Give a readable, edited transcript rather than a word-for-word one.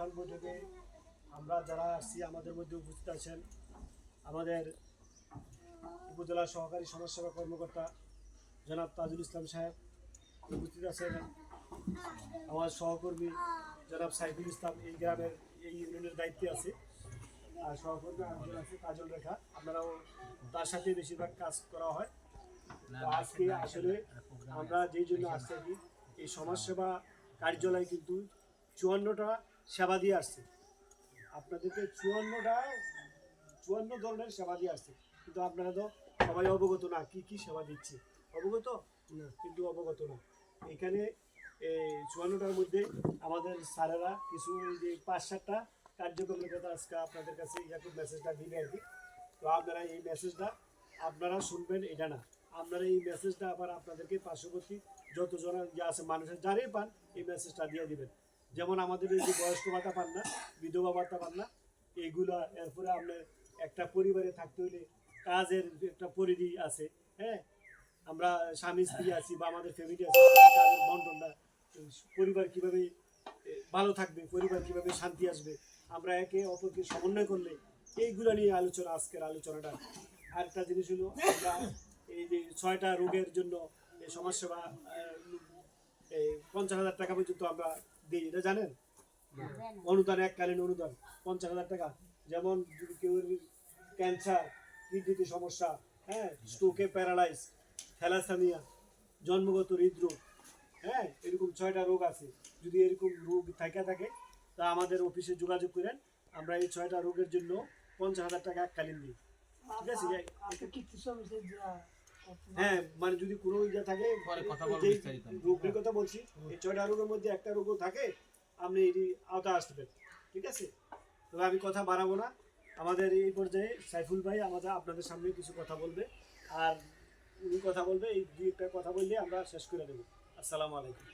প্রধান বৈঠকে আমরা যারা আসছি আমাদের মধ্যে উপস্থিত আছেন আমাদের উপজেলা সহকারী সমাজসেবা কর্মকর্তা জনাব তাজুল ইসলাম সাহেব, উপস্থিত আছেন আমার সহকর্মী জনাব সাইফুল ইসলাম, এই গ্রামের এই ইউনিয়নের দায়িত্বে আছে, আর সহকর্মী একজন আছে কাজল রেখা, আপনারাও তার সাথে বেশিরভাগ কাজ করা হয়। তো আজকে আসলে আমরা যেই জন্য আসছি এই সমাজসেবা কার্যালয় কিন্তু 54টা সেবা দিয়ে আসছে, আপনাদেরকে 54 ধরনের সেবা দিয়ে আসছে, কিন্তু আপনারা তো সবাই অবগত না কি কি সেবা দিচ্ছে, অবগত না, কিন্তু অবগত না। এখানে 54টার মধ্যে আমাদের স্যারেরা কিছু এই যে 5-7টা কার্যক্রমের কথা আজকে আপনাদের কাছে মেসেজটা দিলে আর কি। তো আপনারা এই মেসেজটা আপনারা শুনবেন এটা না, আপনারা এই মেসেজটা আবার আপনাদেরকে পার্শ্ববর্তী যতজন যে আছে মানুষের যারাই পান এই মেসেজটা দিয়ে দিবেন। যেমন আমাদের এই যে বয়স্ক ভাতা পান না, বিধবা ভাতা পান না, এইগুলা, এরপরে আপনার একটা পরিবারে থাকতে হলে কাজের একটা পরিধি আছে, হ্যাঁ, আমরা স্বামী স্ত্রী আছি বা আমাদের ফ্যামিলি আছে, কাজের বন্টনটা, পরিবার কিভাবে ভালো থাকবে, পরিবার কিভাবে শান্তি আসবে, আমরা একে অপরকে সমন্বয় করলে, এইগুলো নিয়ে আলোচনা আজকের আলোচনাটা। আরেকটা জিনিস হলো আমরা এই যে 6টা রোগের জন্য এই সমাজসেবা 50,000 টাকা পর্যন্ত আমরা দিই, এটা জানেন? অনুদান, এককালীন অনুদান 50,000 টাকা। যেমন যদি কেউ ক্যান্সার, কিডনিতে সমস্যা, হ্যাঁ, স্ট্রোকে প্যারালাইজ, থ্যালাসেমিয়া, জন্মগত হৃদরোগ, হ্যাঁ, এরকম 6টা রোগ আছে। যদি এরকম রোগ থাকে তা আমাদের অফিসে যোগাযোগ করেন, আমরা এই 6টা রোগের জন্য 50,000 টাকা এককালীন দিই, ঠিক আছে? হ্যাঁ, মানে যদি কোনো ইয়ে থাকে, রোগের কথা বলছি, এই 6টা রোগের মধ্যে একটা রোগও থাকে, আপনি এটি আওতায় আসবেন, ঠিক আছে? তবে আমি কথা বাড়াবো না, আমাদের এই পর্যায়ে সাইফুল ভাই আমাদের আপনাদের সামনে কিছু কথা বলবে, আর উনি কথা বলবে, এই 2-1টা কথা বললে আমরা শেষ করে দেবো। আসসালামু আলাইকুম।